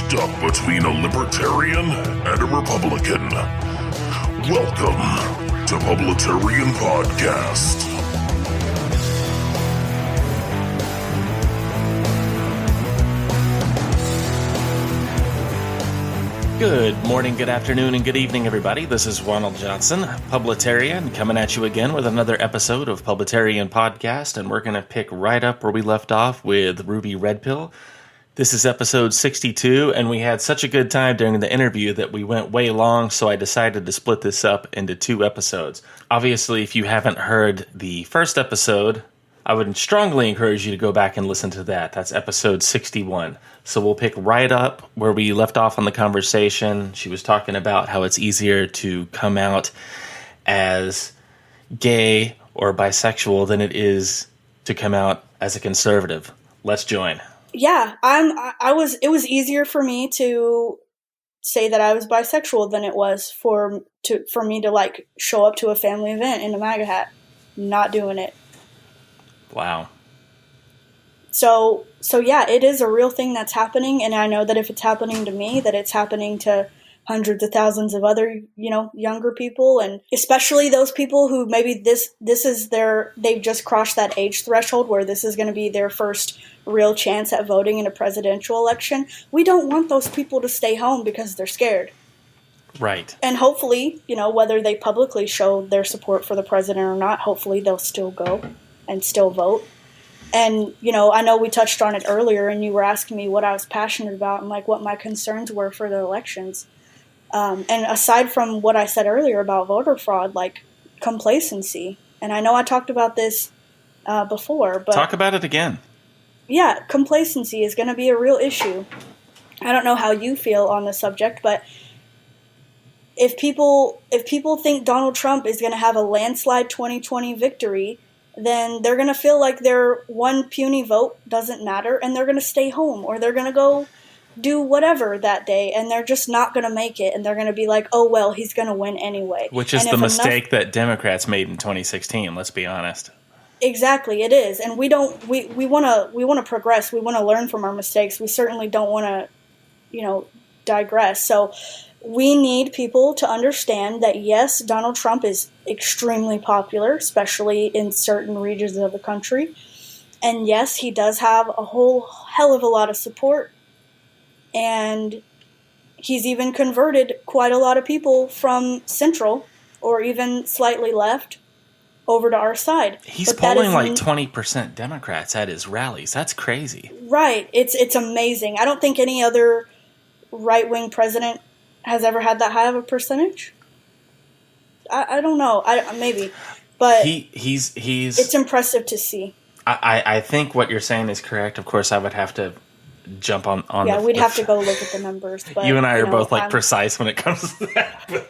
stuck between a libertarian and a Republican. Welcome to Publitarian Podcast. Good morning, good afternoon, and good evening, everybody. This is Ronald Johnson, Publitarian, coming at you again with another episode of Publitarian Podcast, and we're going to pick right up where we left off with Ruby Red Pill. This is episode 62, and we had such a good time during the interview that we went way long, so I decided to split this up into two episodes. Obviously, if you haven't heard the first episode, I would strongly encourage you to go back and listen to that. That's episode 61. So we'll pick right up where we left off on the conversation. She was talking about how it's easier to come out as gay or bisexual than it is to come out as a conservative. Let's join. Yeah, it was easier for me to say that I was bisexual than it was for me to like show up to a family event in a MAGA hat. Not doing it. Wow. So yeah, it is a real thing that's happening, and I know that if it's happening to me, that it's happening to hundreds of thousands of other, younger people, and especially those people who maybe this is they've just crossed that age threshold where this is going to be their first real chance at voting in a presidential election. We don't want those people to stay home because they're scared. Right. And hopefully, whether they publicly show their support for the president or not, hopefully they'll still go and still vote. And, I know we touched on it earlier, and you were asking me what I was passionate about and, what my concerns were for the elections. And aside from what I said earlier about voter fraud, complacency. And I know I talked about this before, but... Talk about it again. Yeah, complacency is going to be a real issue. I don't know how you feel on the subject, but if people think Donald Trump is going to have a landslide 2020 victory, then they're going to feel like their one puny vote doesn't matter, and they're going to stay home, or they're going to go do whatever that day, and they're just not going to make it, and they're going to be like, oh, well, he's going to win anyway. Which is the mistake that Democrats made in 2016, let's be honest. Exactly, it is. And we want to progress. We want to learn from our mistakes. We certainly don't want to, digress. So we need people to understand that, yes, Donald Trump is extremely popular, especially in certain regions of the country. And yes, he does have a whole hell of a lot of support. And he's even converted quite a lot of people from central or even slightly left over to our side. He's polling 20% Democrats at his rallies. That's crazy. Right. It's amazing. I don't think any other right-wing president has ever had that high of a percentage. I don't know. Maybe. But he's it's impressive to see. I think what you're saying is correct. Of course, I would have to jump on. Yeah, we'd have to go look at the numbers. But, you and I are both precise when it comes to that.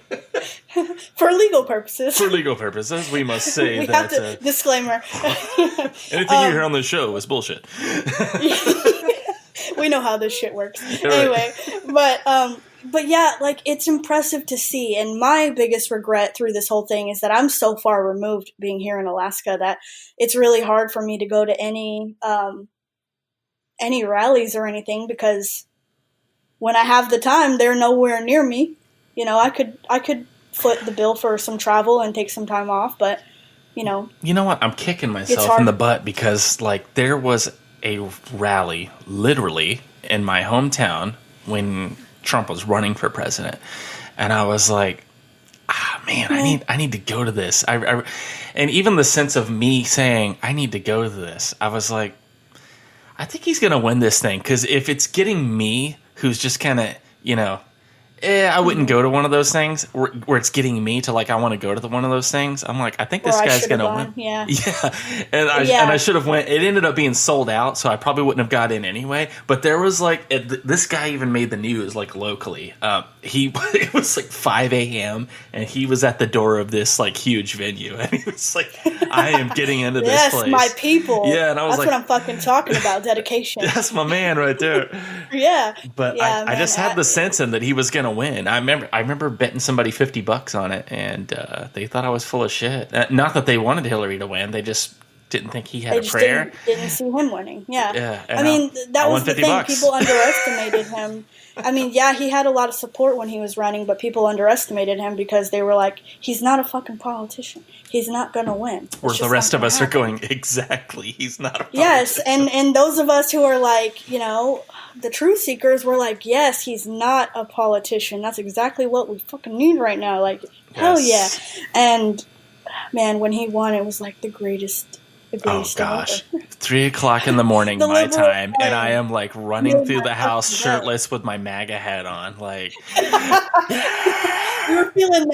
For legal purposes. For legal purposes, we must say we that. Have to, disclaimer. Anything you hear on the show is bullshit. We know how this shit works. Anyway, but yeah, it's impressive to see. And my biggest regret through this whole thing is that I'm so far removed being here in Alaska that it's really hard for me to go to any rallies or anything, because when I have the time, they're nowhere near me. I could foot the bill for some travel and take some time off, but You know what? I'm kicking myself in the butt because there was a rally literally in my hometown when Trump was running for president, and I was like, man, I need to go to this. And even the sense of me saying I need to go to this, I was like, I think he's gonna win this thing, because if it's getting me, who's just kind of I wouldn't go to one of those things where it's getting me to I want to go to one of those things. I'm like, I think this guy's going to win. Yeah. And I should have went. It ended up being sold out, so I probably wouldn't have got in anyway. But there was this guy even made the news locally. It was 5 a.m. and he was at the door of this huge venue, and he was like, I am getting into this place. Yes, my people. Yeah, and I was that's what I'm fucking talking about. Dedication. That's my man right there. Yeah. But I just had the sense that he was going to win. I remember betting somebody $50 on it, and they thought I was full of shit. Not that they wanted Hillary to win; they just didn't think he had They a just prayer. didn't see him winning. Yeah. Yeah, I mean, that was the thing. $50. People underestimated him. I mean, yeah, he had a lot of support when he was running, but people underestimated him because they were like, he's not a fucking politician. He's not going to win. Where the rest of us are going, exactly, he's not a politician. Yes, and those of us who are like, you know, the truth seekers were like, yes, he's not a politician. That's exactly what we fucking need right now. Like, hell yeah. And, man, when he won, it was like the greatest. Oh gosh, 3:00 in the morning my time, and I am like running through the house shirtless with my MAGA hat on. Like, you were feeling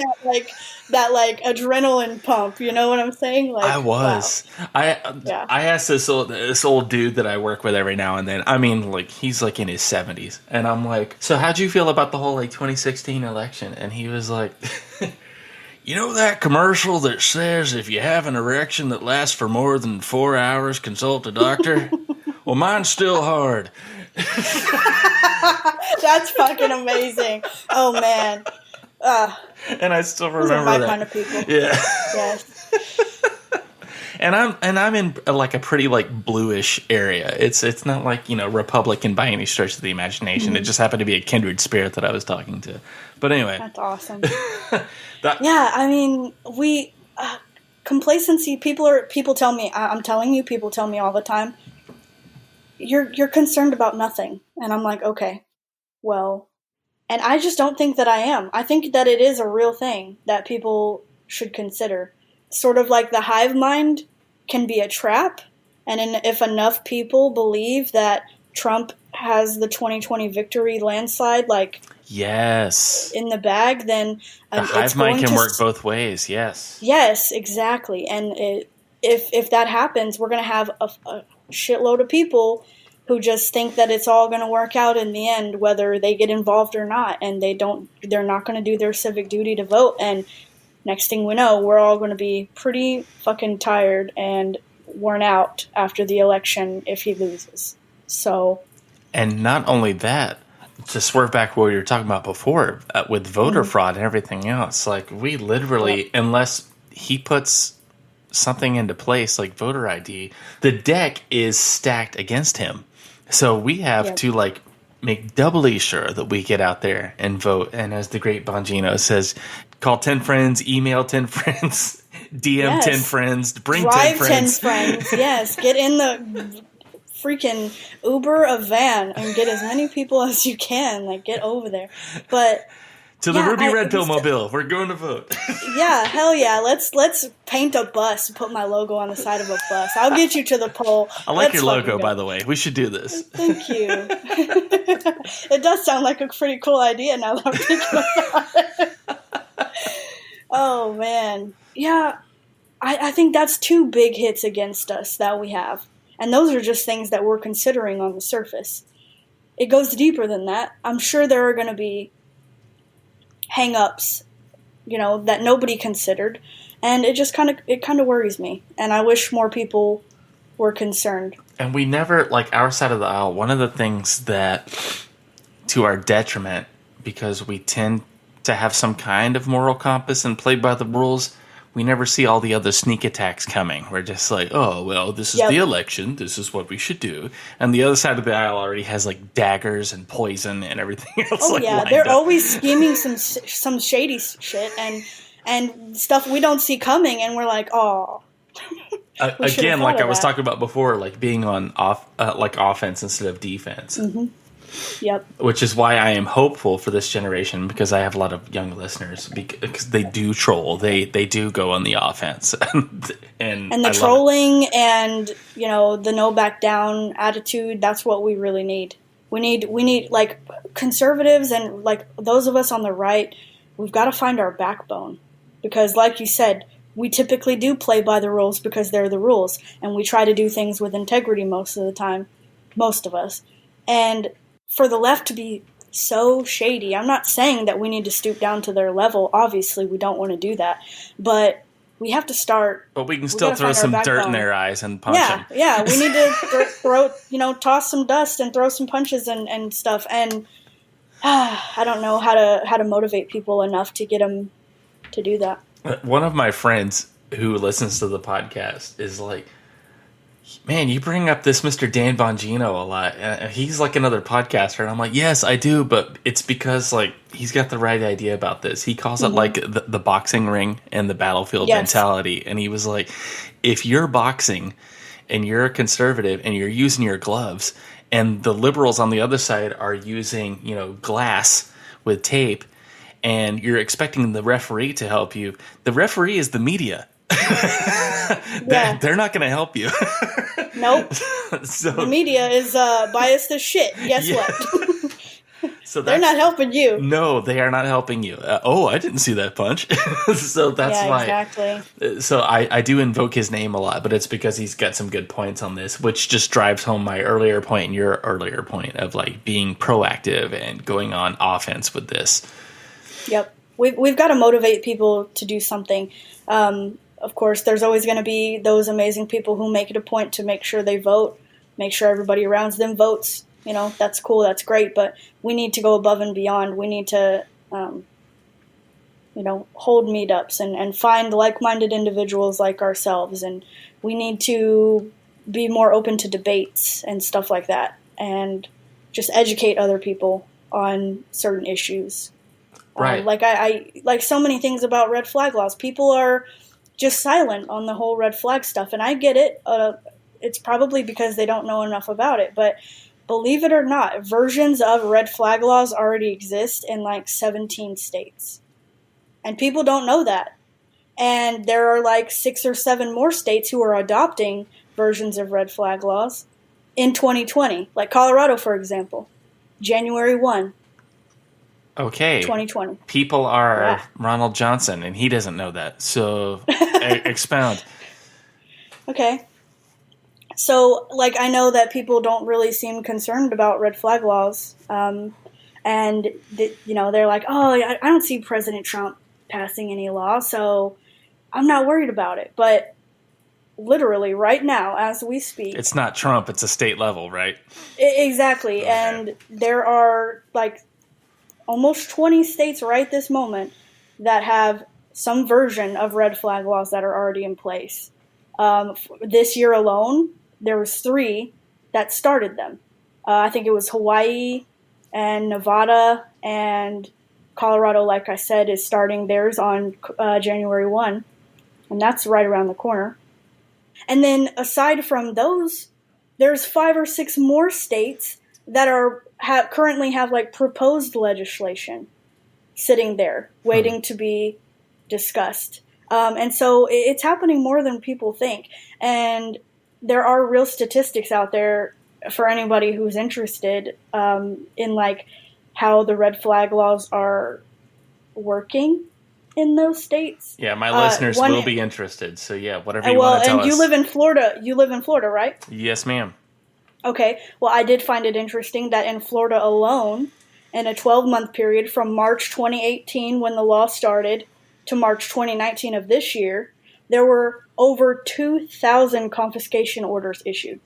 that adrenaline pump. You know what I'm saying? Like, I was. Wow. I asked this old dude that I work with every now and then. I mean, like, he's like in his 70s, and I'm like, so how'd you feel about the whole like 2016 election? And he was like. You know that commercial that says if you have an erection that lasts for more than 4 hours, consult a doctor? Well, mine's still hard. That's fucking amazing. Oh, man. And I still remember my that. kind of people. Yeah. Yes. And I'm in like a pretty like bluish area. It's not like, you know, Republican by any stretch of the imagination. Mm-hmm. It just happened to be a kindred spirit that I was talking to. But anyway, that's awesome. Yeah, I mean, complacency. People tell me. I'm telling you, people tell me all the time. You're concerned about nothing, and I'm like, okay, well, and I just don't think that I am. I think that it is a real thing that people should consider. Sort of like the hive mind can be a trap, and if enough people believe that Trump has the 2020 victory landslide, like yes, in the bag, then the hive mind can work both ways. Yes, exactly. And if that happens, we're going to have a shitload of people who just think that it's all going to work out in the end, whether they get involved or not, and they're not going to do their civic duty to vote. And next thing we know, we're all going to be pretty fucking tired and worn out after the election if he loses. So, and not only that, to swerve back what you were talking about before with voter fraud and everything else, like we literally, unless he puts something into place like voter ID, the deck is stacked against him. So we have to like make doubly sure that we get out there and vote. And as the great Bongino says, call 10 friends, email 10 friends, DM 10 friends, bring Drive 10 friends. 10 friends, yes. Get in the freaking Uber a van and get as many people as you can. Like, get over there. But to the Ruby Red Pill Mobile, we're going to vote. Yeah, hell yeah. Let's paint a bus and put my logo on the side of a bus. I'll get you to the poll. I like your logo, by the way. We should do this. Thank you. It does sound like a pretty cool idea now that I'm thinking about it. Oh, man. Yeah, I think that's 2 big hits against us that we have. And those are just things that we're considering on the surface. It goes deeper than that. I'm sure there are going to be hang-ups, you know, that nobody considered. And it just kind of worries me. And I wish more people were concerned. And we never, like our side of the aisle, one of the things that, to our detriment, because we tend to have some kind of moral compass and play by the rules, we never see all the other sneak attacks coming. We're just like, oh, well, this is the election. This is what we should do. And the other side of the aisle already has like daggers and poison and everything else. Oh, yeah. They're always scheming some shady shit and stuff we don't see coming. And we're like, oh. Again, like I was talking about before, like being on offense instead of defense. Mm-hmm. Yep. Which is why I am hopeful for this generation, because I have a lot of young listeners, because they do troll. They do go on the offense. and the trolling and, you know, the no back down attitude, that's what we really need. We need like conservatives and like those of us on the right, we've got to find our backbone. Because like you said, we typically do play by the rules because they're the rules, and we try to do things with integrity most of the time, most of us. And for the left to be so shady, I'm not saying that we need to stoop down to their level. Obviously, we don't want to do that. But we have to start. But we can still throw some dirt in their eyes and punch them. Yeah, we need to toss some dust and throw some punches and stuff. And I don't know how to motivate people enough to get them to do that. One of my friends who listens to the podcast is like, Man, you bring up this Mr. Dan Bongino a lot. He's like another podcaster, and I'm like, yes, I do, but it's because like he's got the right idea about this. He calls it like the boxing ring and the battlefield mentality, and he was like, if you're boxing and you're a conservative and you're using your gloves, and the liberals on the other side are using glass with tape, and you're expecting the referee to help you, the referee is the media. They're not going to help you. Nope. So the media is biased as shit. Guess what? So they're not helping you. No, they are not helping you. I didn't see that punch. So that's why. Exactly. So I do invoke his name a lot, but it's because he's got some good points on this, which just drives home my earlier point and your earlier point of like being proactive and going on offense with this. Yep. We've got to motivate people to do something. Of course, there's always going to be those amazing people who make it a point to make sure they vote, make sure everybody around them votes. That's cool, that's great, but we need to go above and beyond. We need to, hold meetups and find like-minded individuals like ourselves, and we need to be more open to debates and stuff like that, and just educate other people on certain issues. Right. Like so many things about red flag laws. People are just silent on the whole red flag stuff, and I get it. It's probably because they don't know enough about it, but believe it or not, versions of red flag laws already exist in like 17 states. And people don't know that. And there are like 6 or 7 more states who are adopting versions of red flag laws in 2020. Like Colorado, for example. January 1. Okay. 2020. People are Ronald Johnson, and he doesn't know that. So expound. Okay. So, like, I know that people don't really seem concerned about red flag laws. They're like, oh, I don't see President Trump passing any law, so I'm not worried about it. But literally right now, as we speak... It's not Trump, it's a state level, right? Exactly. Okay. And there are, like, almost 20 states right this moment that have some version of red flag laws that are already in place. This year alone, there was 3 that started them. I think it was Hawaii and Nevada, and Colorado, like I said, is starting theirs on January 1, and that's right around the corner. And then aside from those, there's 5 or 6 more states that are currently have like proposed legislation sitting there waiting to be discussed. And so it's happening more than people think. And there are real statistics out there for anybody who's interested in like how the red flag laws are working in those states. Yeah, my listeners will be interested. So yeah, whatever you want to tell us. And you live in Florida. You live in Florida, right? Yes, ma'am. Okay. Well, I did find it interesting that in Florida alone, in a 12-month period from March 2018 when the law started to March 2019 of this year, there were over 2,000 confiscation orders issued.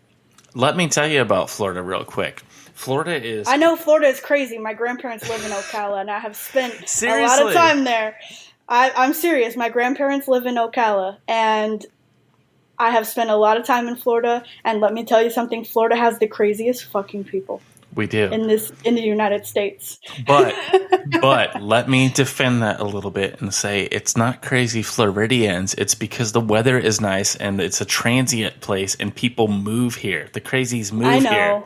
Let me tell you about Florida real quick. Florida is... I know Florida is crazy. My grandparents live in Ocala, and I have spent a lot of time there. I'm serious. My grandparents live in Ocala, and I have spent a lot of time in Florida, and let me tell you something. Florida has the craziest fucking people. We do. In the United States. But let me defend that a little bit and say it's not crazy Floridians. It's because the weather is nice and it's a transient place and people move here. The crazies move here.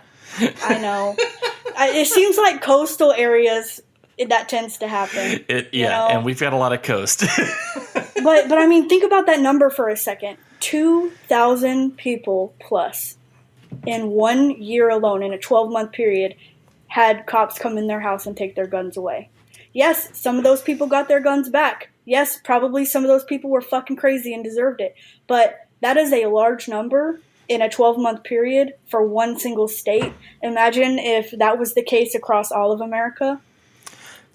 I know. It seems like coastal areas that tends to happen. And we've got a lot of coast. but I mean, think about that number for a second. 2,000 people plus in 1 year alone, in a 12-month period, had cops come in their house and take their guns away. Yes, some of those people got their guns back. Yes, probably some of those people were fucking crazy and deserved it. But that is a large number in a 12-month period for one single state. Imagine if that was the case across all of America.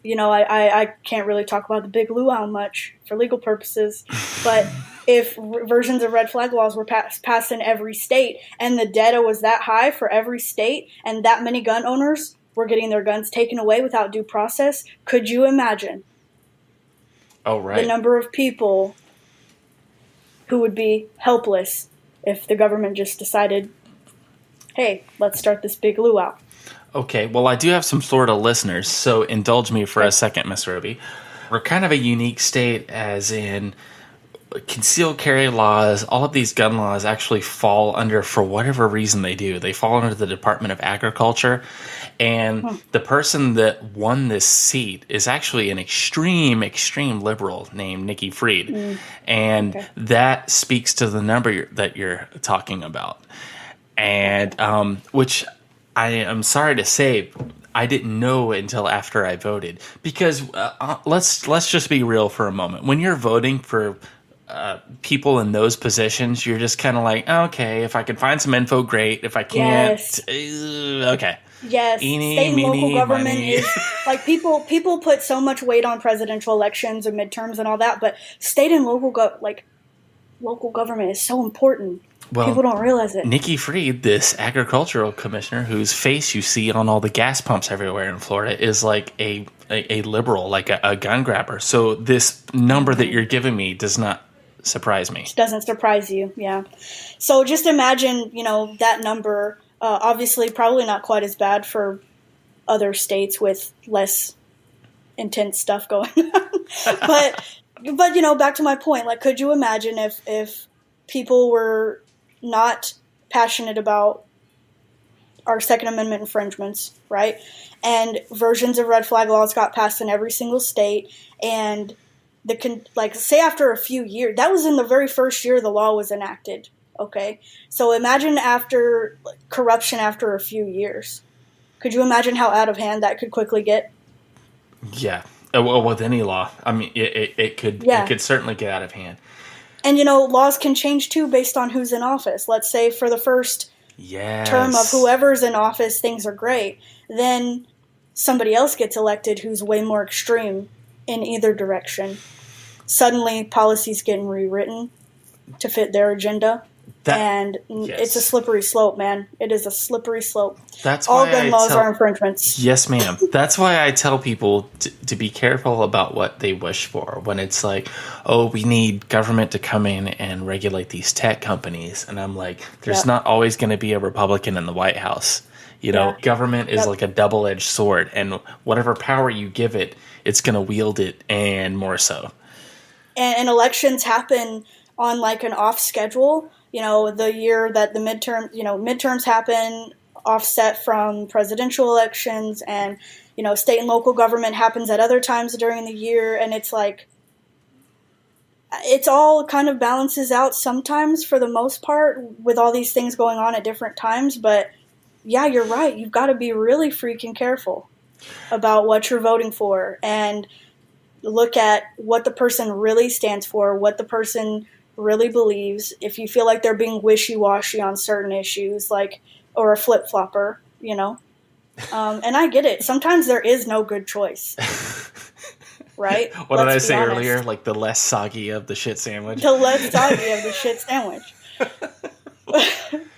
You know, I can't really talk about the Big Luau much for legal purposes, but if versions of red flag laws were passed in every state and the data was that high for every state and that many gun owners were getting their guns taken away without due process, could you imagine the number of people who would be helpless if the government just decided, hey, let's start this big luau. Okay, well, I do have some Florida listeners, so indulge me for a second, Miss Roby. We're kind of a unique state, as in concealed carry laws, all of these gun laws actually fall under, for whatever reason they do, they fall under the Department of Agriculture. And the person that won this seat is actually an extreme liberal named Nikki Fried. And that speaks to the number that you're talking about. And which I am sorry to say, I didn't know until after I voted. Because let's just be real for a moment. When you're voting for people in those positions, you're just kind of like, oh, okay, if I can find some info, great. If I can't, okay. Yes, Eeny, state and meeny, local government miny. is like people put so much weight on presidential elections and midterms and all that, but state and local government is so important. Well, people don't realize it. Nikki Fried, this agricultural commissioner whose face you see on all the gas pumps everywhere in Florida, is like a liberal, like a gun grabber. So this number that you're giving me does not surprise me. Doesn't surprise you, yeah. So just imagine, that number. Obviously, probably not quite as bad for other states with less intense stuff going on. but back to my point. Like, could you imagine if people were not passionate about our Second Amendment infringements, right? And versions of red flag laws got passed in every single state, and say after a few years, that was in the very first year the law was enacted. Okay, so imagine after corruption after a few years. Could you imagine how out of hand that could quickly get? Yeah, well, with any law, I mean, it could certainly get out of hand. And laws can change too based on who's in office. Let's say for the first term of whoever's in office, things are great. Then somebody else gets elected who's way more extreme in either direction. Suddenly, policies getting rewritten to fit their agenda. It's a slippery slope, man. It is a slippery slope. That's all why gun laws are infringements. Yes, ma'am. That's why I tell people to be careful about what they wish for. When it's like, oh, we need government to come in and regulate these tech companies, and I'm like, there's not always going to be a Republican in the White House. Government is like a double-edged sword, and whatever power you give it, it's going to wield it, and more so. And elections happen on like an off schedule. The year that the midterms happen, offset from presidential elections, and, state and local government happens at other times during the year. And it's like, it's all kind of balances out sometimes for the most part with all these things going on at different times. But yeah, you're right. You've got to be really freaking careful about what you're voting for and look at what the person really stands for, what the person really believes. If you feel like they're being wishy-washy on certain issues, or a flip-flopper, and I get it. Sometimes there is no good choice, right? What did I say earlier? Like the less soggy of the shit sandwich? The less soggy of the shit sandwich.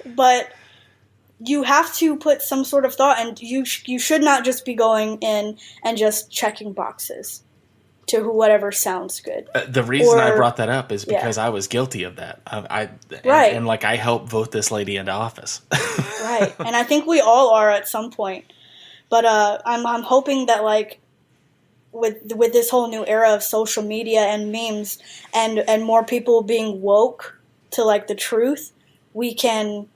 But you have to put some sort of thought, and you should not just be going in and just checking boxes to whatever sounds good. The reason I brought that up is because I was guilty of that. Right. And I helped vote this lady into office. Right. And I think we all are at some point. But I'm hoping that with this whole new era of social media and memes and more people being woke to the truth, we can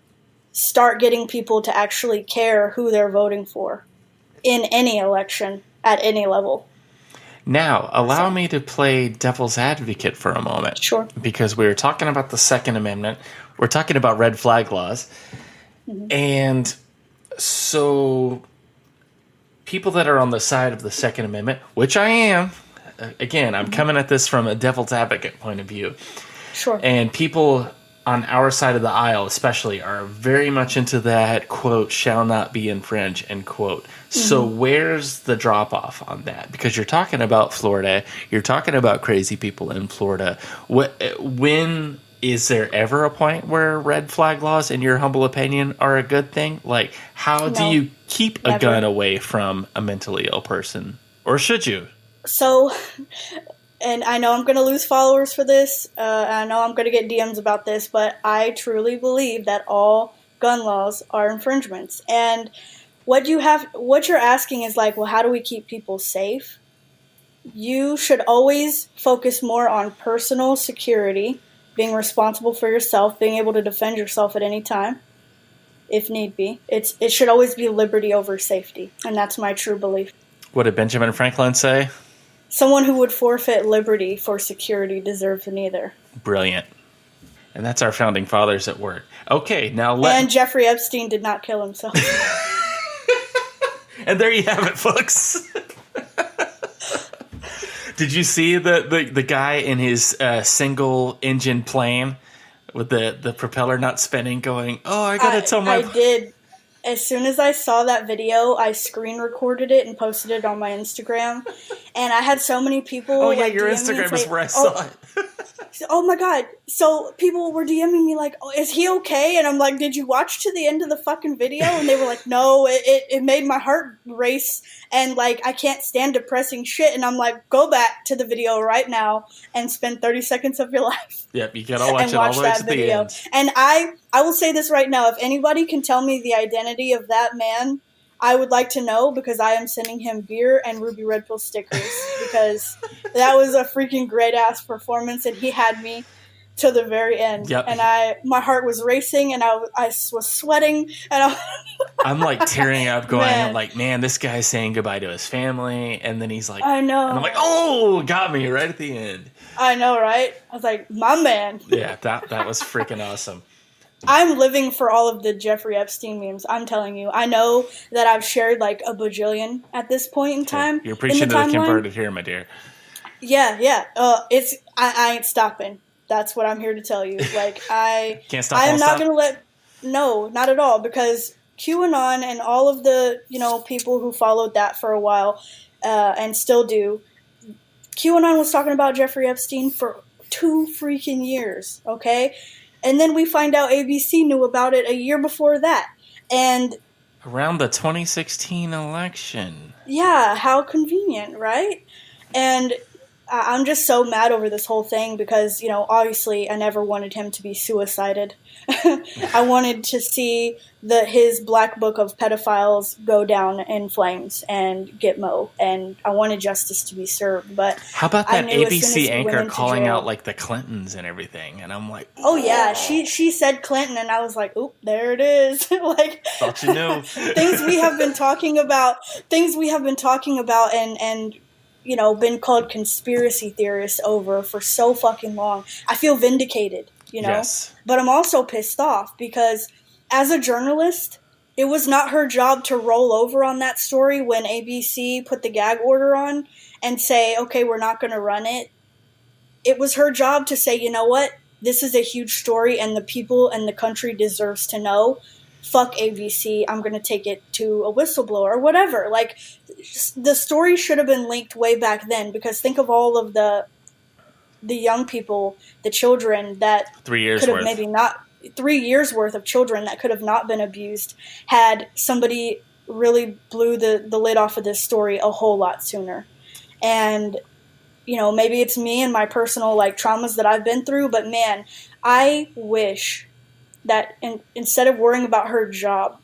start getting people to actually care who they're voting for in any election at any level. Now, allow me to play devil's advocate for a moment. Sure. Because we were talking about the Second Amendment. We're talking about red flag laws. Mm-hmm. And so people that are on the side of the Second Amendment, which I am, again, I'm coming at this from a devil's advocate point of view. Sure. And people on our side of the aisle especially are very much into that, quote, shall not be infringed, end quote. Mm-hmm. So where's the drop-off on that? Because you're talking about Florida. You're talking about crazy people in Florida. When is there ever a point where red flag laws, in your humble opinion, are a good thing? How do you keep a gun away from a mentally ill person? Or should you? So and I know I'm going to lose followers for this. I know I'm going to get DMs about this, but I truly believe that all gun laws are infringements. And what you're asking is like, well, how do we keep people safe? You should always focus more on personal security, being responsible for yourself, being able to defend yourself at any time, if need be. It should always be liberty over safety, and that's my true belief. What did Benjamin Franklin say? Someone who would forfeit liberty for security deserves neither. Brilliant. And that's our founding fathers at work. Okay, now And Jeffrey Epstein did not kill himself. And there you have it, folks. Did you see the guy in his single engine plane with the propeller not spinning going, oh, I gotta tell my... I did. As soon as I saw that video, I screen recorded it and posted it on my Instagram. And I had so many people... Oh, yeah, your Instagram is where I saw it. Oh my god. So people were DMing me like, oh, is he okay? And I'm like, did you watch to the end of the fucking video? And they were like, no, it made my heart race. And like, I can't stand depressing shit. And I'm like, go back to the video right now and spend 30 seconds of your life. Yep, you gotta watch it all the way to the end. And I will say this right now. If anybody can tell me the identity of that man, I would like to know, because I am sending him beer and Ruby Red Pill stickers, because that was a freaking great ass performance, and he had me to the very end. Yep. And my heart was racing, and I was sweating, and I'm like tearing up, going, Man. I'm like, man, this guy's saying goodbye to his family, and then he's like, I know. and I'm like, oh, got me right at the end. I know, right? I was like, my man. Yeah, that was freaking awesome. I'm living for all of the Jeffrey Epstein memes. I'm telling you. I know that I've shared like a bajillion at this point in time. You're preaching to the converted here, my dear. Yeah. I ain't stopping. That's what I'm here to tell you. Like Can't stop. I am not going to let. No, not at all. Because QAnon and all of the people who followed that for a while and still do. QAnon was talking about Jeffrey Epstein for 2 freaking years. Okay. And then we find out ABC knew about it a year before that. And around the 2016 election. Yeah, how convenient, right? And I'm just so mad over this whole thing because, obviously I never wanted him to be suicided. I wanted to see his black book of pedophiles go down in flames and Gitmo, and I wanted justice to be served. But how about that ABC anchor calling out like the Clintons and everything? And I'm like, oh yeah, she said Clinton, and I was like, oop, there it is. Like, thought you knew. things we have been talking about, and been called conspiracy theorists over for so fucking long. I feel vindicated. Yes. But I'm also pissed off because as a journalist, it was not her job to roll over on that story when ABC put the gag order on and say, okay, we're not going to run it. It was her job to say, you know what? This is a huge story and the people and the country deserves to know. Fuck ABC. I'm going to take it to a whistleblower or whatever. Like, the story should have been leaked way back then, because think of all of the young people, the children that 3 years could have worth. maybe not 3 years worth of children that could have not been abused had somebody really blew the lid off of this story a whole lot sooner. And maybe it's me and my personal traumas that I've been through, but man, I wish that instead of worrying about her job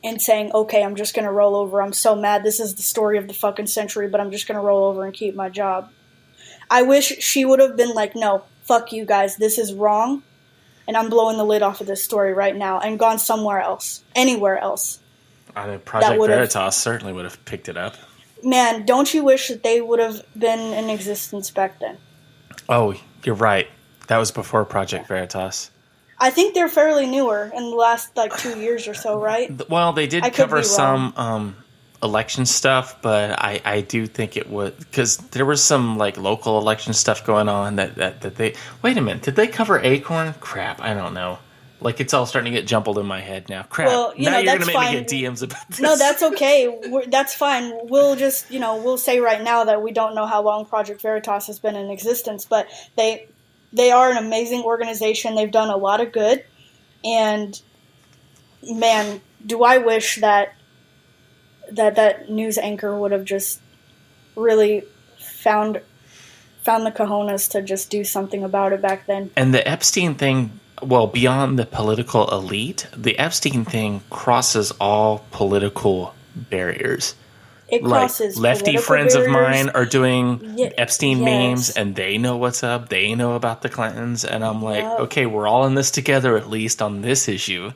and saying, okay, I'm just going to roll over, I'm so mad, this is the story of the fucking century, but I'm just going to roll over and keep my job. I wish she would have been like, no, fuck you guys, this is wrong, and I'm blowing the lid off of this story right now, and gone somewhere else, anywhere else. I mean, Project Veritas certainly would have picked it up. Man, don't you wish that they would have been in existence back then? Oh, you're right. That was before Project Veritas. I think they're fairly newer in the last 2 years or so, right? Well, they did cover some election stuff, but I do think it would, because there was some local election stuff going on that they. Wait a minute, did they cover Acorn? Crap, I don't know. It's all starting to get jumbled in my head now. Crap. Well, now you're gonna make me get DMs about this. No, that's okay. That's fine. We'll just we'll say right now that we don't know how long Project Veritas has been in existence, but they are an amazing organization. They've done a lot of good, and man, do I wish that news anchor would have just really found found the cojones to just do something about it back then. And the Epstein thing, well, beyond the political elite, the Epstein thing crosses all political barriers. It crosses lefty friends barriers. of mine are doing Epstein yes. memes, and they know what's up. They know about the Clintons, and I'm like, okay, we're all in this together, at least on this issue.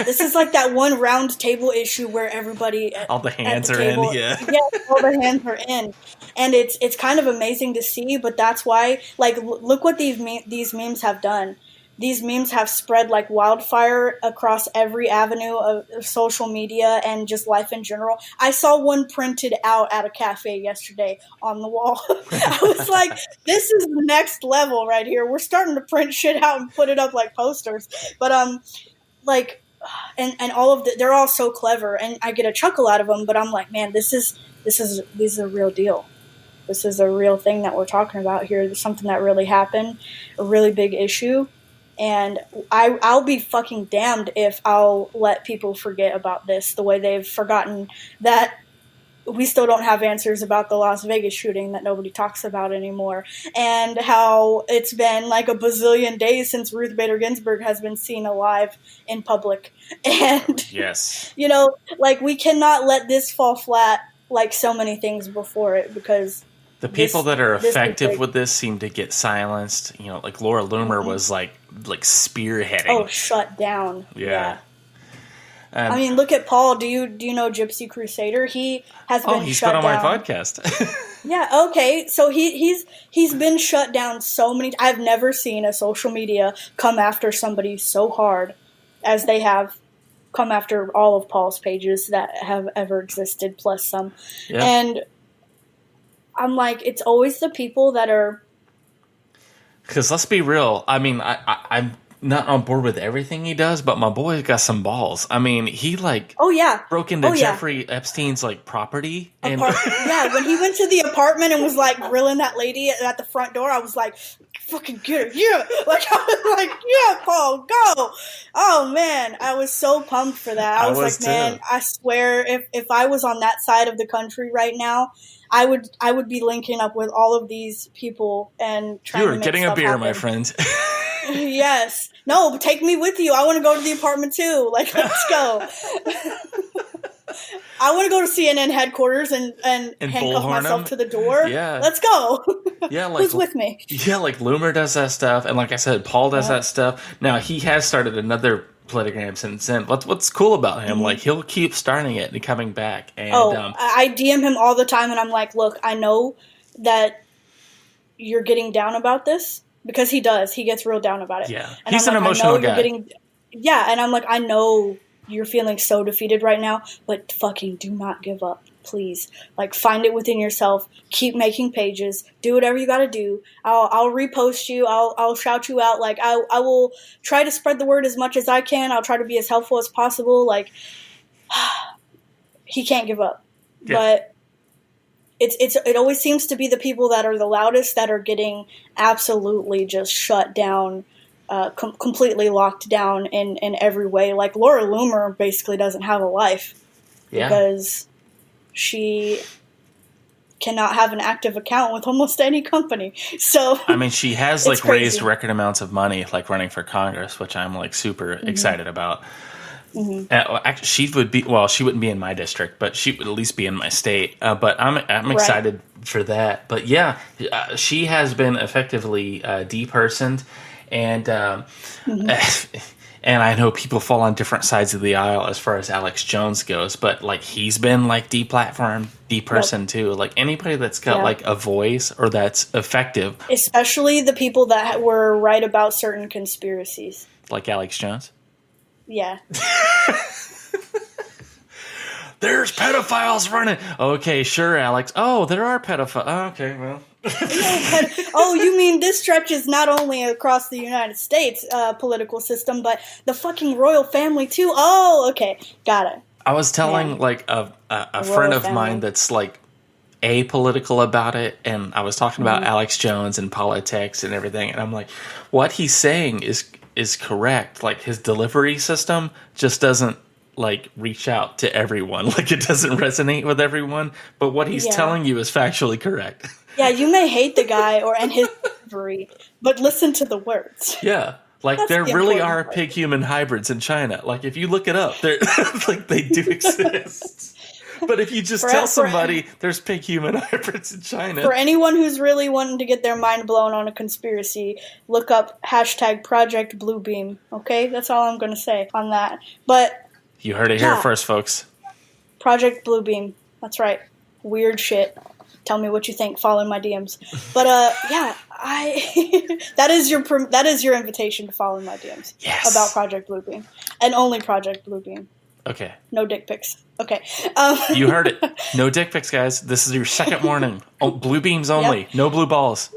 This is like that one round table issue where everybody all the hands are in, yeah, all the hands are in, and it's kind of amazing to see. But that's why, like, look what these memes have done. These memes have spread like wildfire across every avenue of social media and just life in general. I saw one printed out at a cafe yesterday on the wall. I was like, this is the next level right here. We're starting to print shit out and put it up like posters. But, like, and all of they're all so clever, and I get a chuckle out of them, but I'm like, man, this is a real deal. This is a real thing that we're talking about here. There's something that really happened, a really big issue. And I'll be fucking damned if I'll let people forget about this the way they've forgotten that we still don't have answers about the Las Vegas shooting that nobody talks about anymore, and how it's been like a bazillion days since Ruth Bader Ginsburg has been seen alive in public. And, yes, you know, like, we cannot let this fall flat like so many things before it, because the people that are effective with this seem to get silenced. You know, like Laura Loomer was like spearheading. Oh, shut down. Yeah. I mean, look at Paul. Do you know Gypsy Crusader? He has been he's shut been on down. my podcast. Yeah, okay. So he's been shut down so many. I've never seen a social media come after somebody so hard as they have come after all of Paul's pages that have ever existed, plus some. Yeah. And I'm like, it's always the people that are. Because let's be real. I mean, I'm not on board with everything he does, but my boy's got some balls. I mean, he broke into Jeffrey Epstein's property. And yeah, when he went to the apartment and was grilling that lady at the front door, I was like, fucking get her, yeah. I was like, yeah, Paul, go. Oh man, I was so pumped for that. I was like, man, too. I swear, if I was on that side of the country right now, I would be linking up with all of these people and trying to make getting stuff a beer, happen. my friend. Yes. No, take me with you. I want to go to the apartment too. Let's go. I want to go to CNN headquarters and handcuff myself to the door. Yeah. Let's go. Yeah, who's with me? Yeah, Loomer does that stuff, and like I said, Paul does that stuff. Now he has started another Politigram since then. What's cool about him? Mm-hmm. He'll keep starting it and coming back. And I DM him all the time, and I'm like, look, I know that you're getting down about this, because he does. He gets real down about it. Yeah, and he's an emotional guy. And I'm like, I know you're feeling so defeated right now, but fucking do not give up. Please, find it within yourself. Keep making pages. Do whatever you got to do. I'll repost you. I'll shout you out. I will try to spread the word as much as I can. I'll try to be as helpful as possible. He can't give up. Yeah. But it always seems to be the people that are the loudest that are getting absolutely just shut down, completely locked down in every way. Laura Loomer basically doesn't have a life because she cannot have an active account with almost any company. So I mean, she has raised record amounts of money, running for Congress, which I'm super excited about. Mm-hmm. Actually, she wouldn't be in my district, but she would at least be in my state. But I'm excited for that. But yeah, she has been effectively depersoned, and and I know people fall on different sides of the aisle as far as Alex Jones goes, but he's been deplatformed, depersoned too. Anybody that's got a voice or that's effective, especially the people that were right about certain conspiracies, like Alex Jones. Yeah. There's pedophiles running. Okay, sure, Alex. Oh, there are pedophiles. Oh, okay, well. Oh, you mean this stretches not only across the United States political system, but the fucking royal family too? Oh, okay. Got it. I was telling a friend of mine that's apolitical about it, and I was talking about Alex Jones and politics and everything, and I'm like, what he's saying is correct. His delivery system just doesn't like reach out to everyone. Like it doesn't resonate with everyone, but what he's telling you is factually correct. Yeah, you may hate the guy and his delivery, but listen to the words. Yeah. Like That's there the really are important part. pig-human hybrids in China. Like if you look it up, they're like they do exist. But if you just tell somebody there's pig-human hybrids in China. For anyone who's really wanting to get their mind blown on a conspiracy, look up hashtag Project Bluebeam. Okay? That's all I'm going to say on that. But you heard it here first, folks. Project Bluebeam. That's right. Weird shit. Tell me what you think. Follow in my DMs. But yeah, that is your invitation to follow in my DMs. Yes. About Project Bluebeam. And only Project Bluebeam. Okay. No dick pics. Okay. You heard it. No dick pics, guys. This is your second warning. Oh, blue beams only. Yep. No blue balls.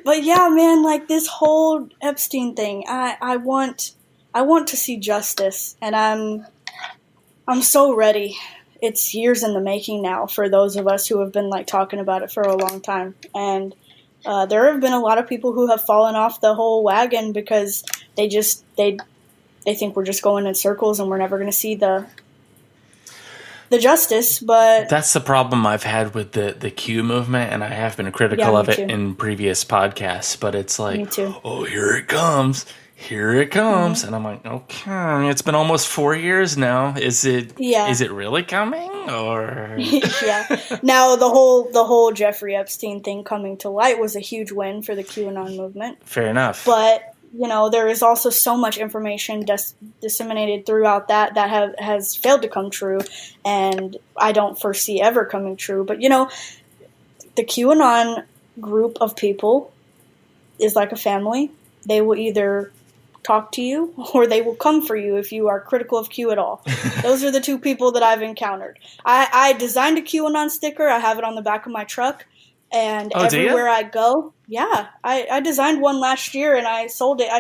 But yeah, man, like this whole Epstein thing, I want to see justice, and I'm so ready. It's years in the making now for those of us who have been like talking about it for a long time, and there have been a lot of people who have fallen off the whole wagon because they think we're just going in circles and we're never going to see the justice. But that's the problem I've had with the Q movement, and I have been critical of it in previous podcasts. But it's like, oh, here it comes. Here it comes. Mm-hmm. And I'm like, okay, it's been almost 4 years now. Is it really coming? Or yeah. Now the whole Jeffrey Epstein thing coming to light was a huge win for the QAnon movement. Fair enough. But there is also so much information disseminated throughout that has failed to come true, and I don't foresee ever coming true. But the QAnon group of people is like a family. They will either talk to you or they will come for you if you are critical of Q at all. Those are the two people that I've encountered. I designed a QAnon sticker. I have it on the back of my truck, and everywhere I go, I designed one last year and I sold it.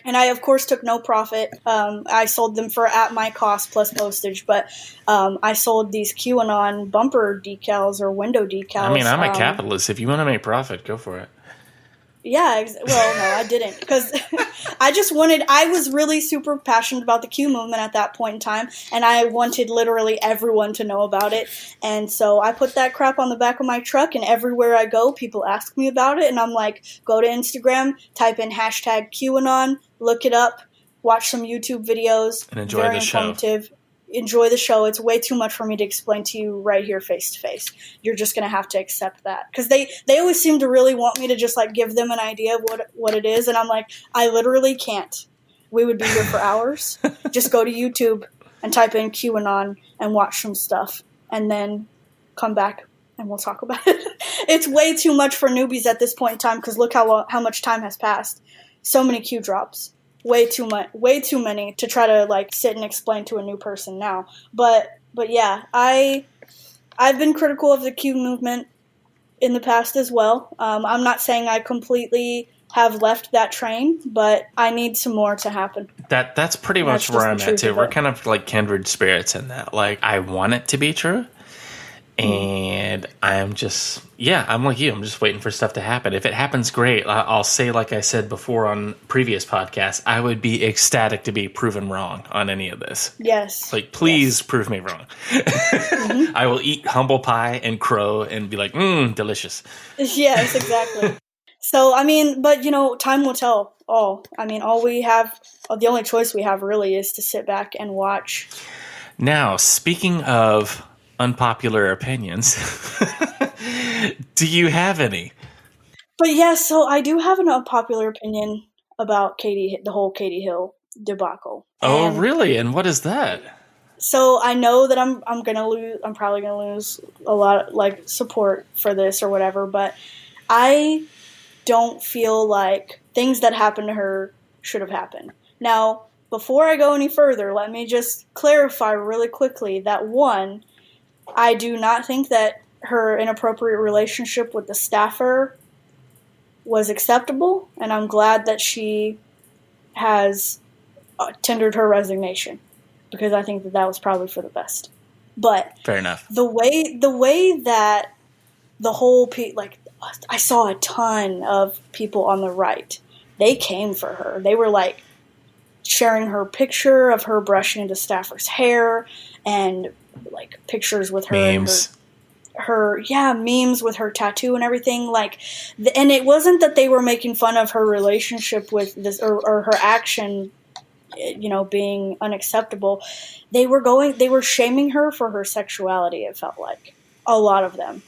And I of course took no profit. I sold them at my cost plus postage, but I sold these QAnon bumper decals or window decals. I mean, I'm a capitalist. If you want to make profit, go for it. Yeah, well, no, I didn't, because I was really super passionate about the Q movement at that point in time, and I wanted literally everyone to know about it, and so I put that crap on the back of my truck, and everywhere I go, people ask me about it, and I'm like, go to Instagram, type in hashtag QAnon, look it up, watch some YouTube videos. And enjoy the show. Enjoy the show. It's way too much for me to explain to you right here face to face. You're just going to have to accept that. Because they always seem to really want me to just like give them an idea of what it is. And I'm like, I literally can't. We would be here for hours. Just go to YouTube and type in QAnon and watch some stuff. And then come back and we'll talk about it. It's way too much for newbies at this point in time because look how much time has passed. So many Q drops. Way too many to try to like sit and explain to a new person now. But yeah, I've been critical of the Q movement in the past as well. I'm not saying I completely have left that train, but I need some more to happen. That's pretty much where I'm at too. We're kind of like kindred spirits in that. Like I want it to be true. And I'm just, I'm like you. I'm just waiting for stuff to happen. If it happens, great. I'll say, like I said before on previous podcasts, I would be ecstatic to be proven wrong on any of this. Yes. Like, please prove me wrong. Mm-hmm. I will eat humble pie and crow and be like, delicious. Yes, exactly. So, I mean, but, time will tell all. I mean, the only choice we have really is to sit back and watch. Now, speaking of unpopular opinions, do you have any? But yeah, so I do have an unpopular opinion about the whole Katie Hill debacle. Oh, really? And what is that? So I know that I'm probably gonna lose a lot of like support for this or whatever, but I don't feel like things that happened to her should have happened. Now, before I go any further, let me just clarify really quickly that one, I do not think that her inappropriate relationship with the staffer was acceptable, and I'm glad that she has tendered her resignation because I think that was probably for the best. But fair enough. The way that the whole I saw a ton of people on the right. They came for her. They were like, sharing her picture of her brushing into Stafford's hair, and like pictures with her Memes. Memes with her tattoo and everything. Like, and it wasn't that they were making fun of her relationship with this or her action, being unacceptable. They were shaming her for her sexuality. It felt like a lot of them.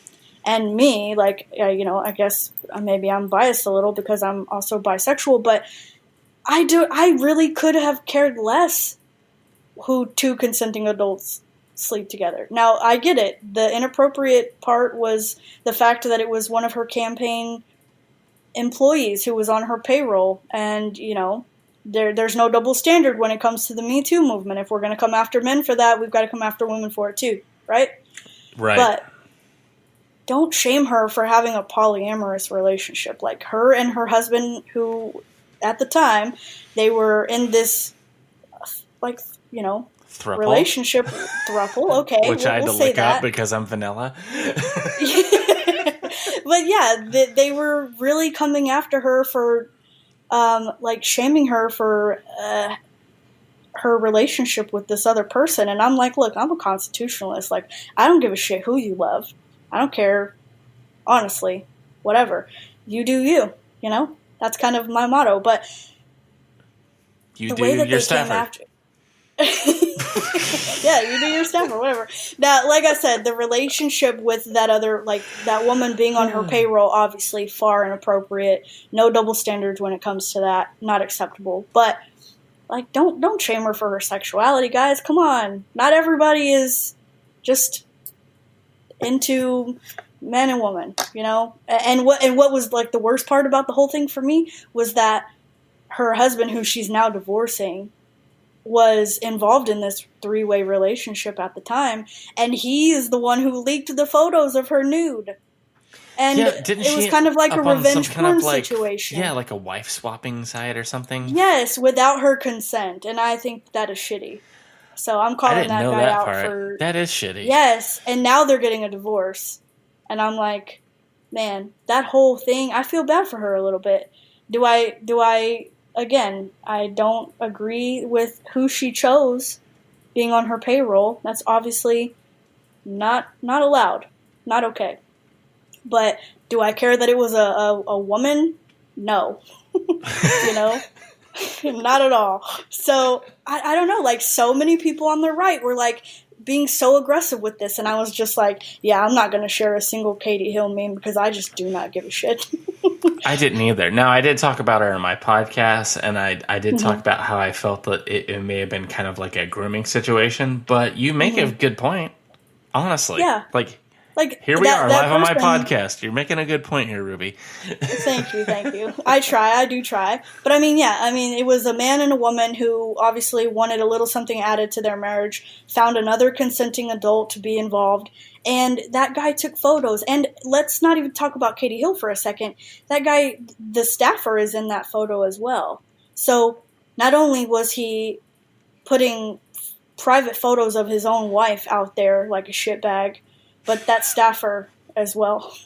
And me, like, I guess maybe I'm biased a little because I'm also bisexual, but I really could have cared less who two consenting adults sleep together. Now, I get it. The inappropriate part was the fact that it was one of her campaign employees who was on her payroll, and, there's no double standard when it comes to the Me Too movement. If we're going to come after men for that, we've got to come after women for it too, right? Right. But don't shame her for having a polyamorous relationship. Like, her and her husband, who at the time they were in this, Thruple? relationship thruple. Okay, which I had to say look that. up because I'm vanilla. But yeah, they were really coming after her for, shaming her for her relationship with this other person. And I'm like, look, I'm a constitutionalist. Like, I don't give a shit who you love. I don't care, honestly, whatever. You do you, That's kind of my motto. But you do your Stafford. Yeah, you do your stuff or whatever. Now, like I said, the relationship with that other, that woman being on her payroll, obviously far inappropriate. No double standards when it comes to that. Not acceptable. But, don't shame her for her sexuality, guys. Come on. Not everybody is just into man and woman, And what was, the worst part about the whole thing for me was that her husband, who she's now divorcing, was involved in this three-way relationship at the time, and he is the one who leaked the photos of her nude. And it was kind of like a revenge porn situation. Yeah, like a wife swapping site or something. Yes, without her consent, and I think that is shitty. So I'm calling that guy out for... That is shitty. Yes, and now they're getting a divorce. And I'm like, man, that whole thing, I feel bad for her a little bit. Do I again, I don't agree with who she chose being on her payroll. That's obviously not allowed. Not okay. But do I care that it was a woman? No. Not at all. So, I don't know, so many people on the right were, being so aggressive with this, and I was just like, yeah, I'm not going to share a single Katie Hill meme because I just do not give a shit. I didn't either. Now, I did talk about her in my podcast, and I did talk about how I felt that it may have been kind of like a grooming situation, but you make a good point, honestly. Yeah. Here we are, live on my podcast. You're making a good point here, Ruby. Thank you. I do try. But it was a man and a woman who obviously wanted a little something added to their marriage, found another consenting adult to be involved, and that guy took photos. And let's not even talk about Katie Hill for a second. That guy, the staffer, is in that photo as well. So not only was he putting private photos of his own wife out there like a shitbag, but that staffer as well.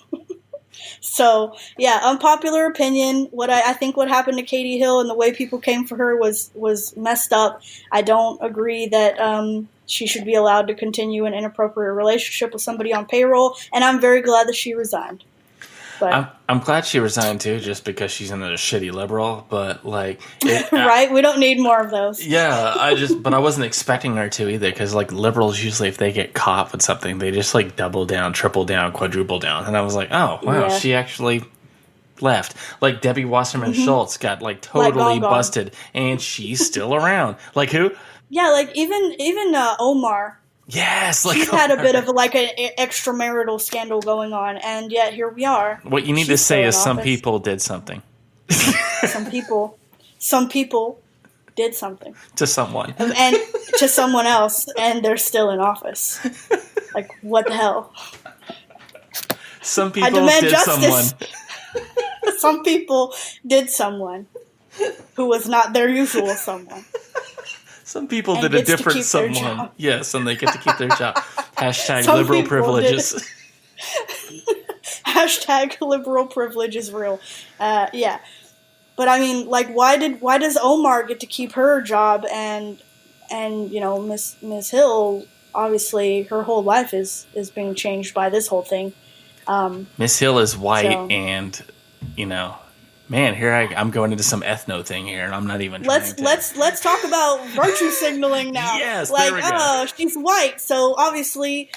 So, yeah, unpopular opinion. I think what happened to Katie Hill and the way people came for her was messed up. I don't agree that she should be allowed to continue an inappropriate relationship with somebody on payroll, and I'm very glad that she resigned. But I'm glad she resigned too, just because she's another shitty liberal. But right, we don't need more of those. Yeah, but I wasn't expecting her to either, because liberals usually, if they get caught with something, they just double down, triple down, quadruple down. And I was like, oh wow, she actually left. Debbie Wasserman Schultz got totally busted, and she's still around. Who? Yeah, even Omar. Yes, she's had a bit of an extramarital scandal going on, and yet here we are. What you need to say is some people did something. Some people did something to someone, and to someone else, and they're still in office. What the hell? Some people did justice. Someone. Some people did someone who was not their usual someone. Some people did a different someone. Yes, and they get to keep their job. Hashtag liberal privileges. Hashtag liberal privilege is real. Yeah. But I mean, like, why does Omar get to keep her job and Miss Hill, obviously her whole life is being changed by this whole thing. Miss Hill is white, and man, here I'm going into some ethno thing here, and I'm not even. Let's talk about virtue signaling now. Yes, like, there we go. She's white, so obviously,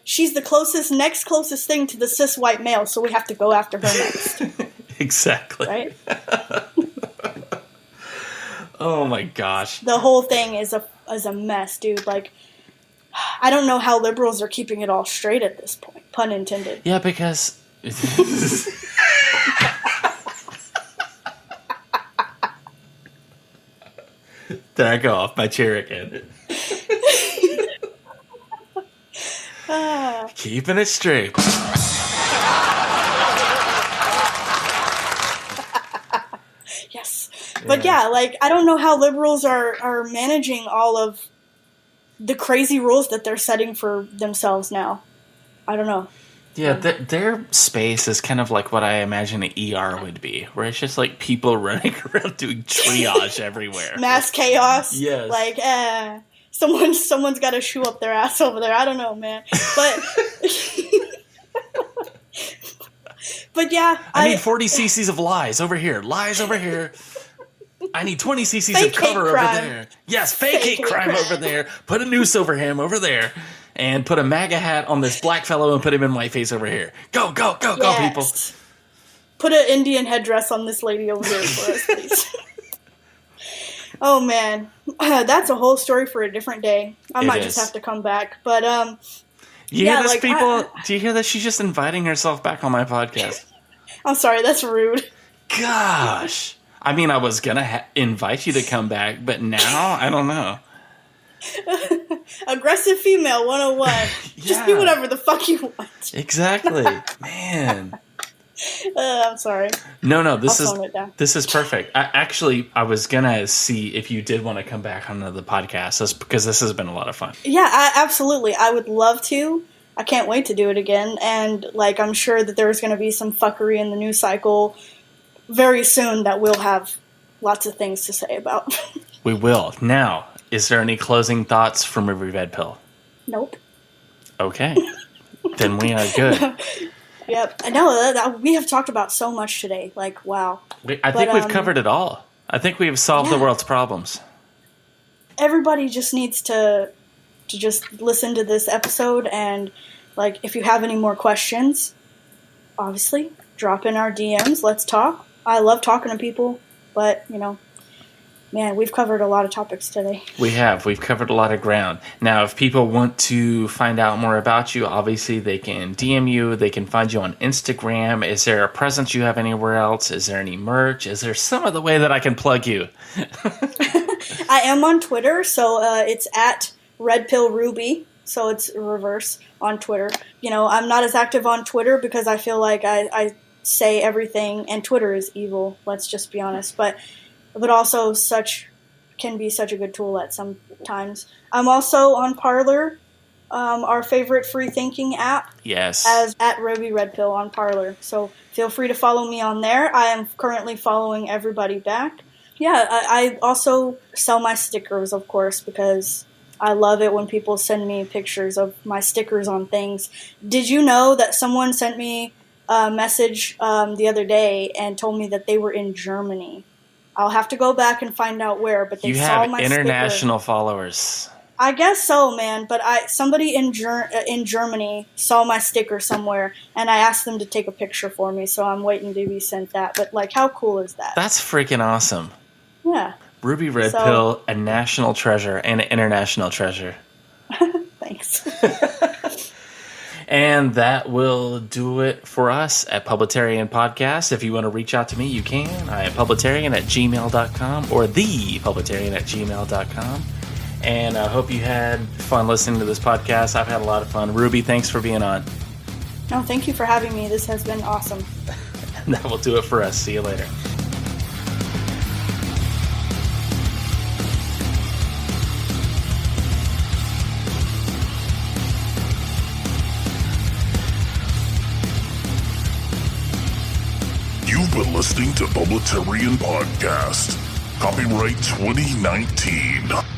she's the next closest thing to the cis white male, so we have to go after her next. Exactly. Right. Oh my gosh. The whole thing is a mess, dude. Like, I don't know how liberals are keeping it all straight at this point. Pun intended. Yeah, because. Did I go off my chair again? Keeping it straight. Yes. But yeah, like, I don't know how liberals are managing all of the crazy rules that they're setting for themselves now. I don't know. Yeah, their space is kind of like what I imagine an ER would be, where it's just like people running around doing triage everywhere. Mass chaos. Yes. Like, someone's got a shoe up their ass over there. I don't know, man. But, but yeah. I need 40 cc's of lies over here. Lies over here. I need 20 cc's fake of cover over crime. there. Yes, fake hate crime over there. Put a noose over him over there. And put a MAGA hat on this black fellow and put him in whiteface over here. Go, go, go, go, people. Put an Indian headdress on this lady over here for us, please. Oh, man. That's a whole story for a different day. I might just have to come back. But, you hear this, people? Do you hear that? She's just inviting herself back on my podcast. I'm sorry, that's rude. Gosh. I mean, I was going to invite you to come back, but now, I don't know. Aggressive female 101. Just be whatever the fuck you want. Exactly. Man. I'm sorry. No, this is perfect. I was gonna see if you did want to come back on the podcast, because this has been a lot of fun. Yeah, absolutely. I would love to. I can't wait to do it again. And like, I'm sure that there's going to be some fuckery in the news cycle very soon that we'll have lots of things to say about. We will. Now, is there any closing thoughts from Ruby Red Pill? Nope. Okay. Then we are good. Yep. I know we have talked about so much today. Like, wow. I think we've covered it all. I think we've solved the world's problems. Everybody just needs to just listen to this episode, and like, if you have any more questions, obviously drop in our DMs. Let's talk. I love talking to people, but man, we've covered a lot of topics today. We have. We've covered a lot of ground. Now, if people want to find out more about you, obviously they can DM you. They can find you on Instagram. Is there a presence you have anywhere else? Is there any merch? Is there some other way that I can plug you? I am on Twitter, so it's at Red Pill Ruby. So it's reverse on Twitter. I'm not as active on Twitter because I feel like I say everything, and Twitter is evil. Let's just be honest. But also can be such a good tool at some times. I'm also on Parler, our favorite free thinking app. Yes. As at Ruby Red Pill on Parler. So feel free to follow me on there. I am currently following everybody back. Yeah, I also sell my stickers, of course, because I love it when people send me pictures of my stickers on things. Did you know that someone sent me a message the other day and told me that they were in Germany? I'll have to go back and find out where, but they saw my sticker. You have international followers. I guess so, man. But somebody in Germany saw my sticker somewhere, and I asked them to take a picture for me, so I'm waiting to be sent that. But like, how cool is that? That's freaking awesome. Yeah. Ruby Red Pill, a national treasure and an international treasure. Thanks. And that will do it for us at Publitarian Podcast. If you want to reach out to me, you can. I am publitarian@gmail.com or thepublitarian@gmail.com. And I hope you had fun listening to this podcast. I've had a lot of fun. Ruby, thanks for being on. No, thank you for having me. This has been awesome. And that will do it for us. See you later. You've been listening to Publitarian Podcast. Copyright 2019.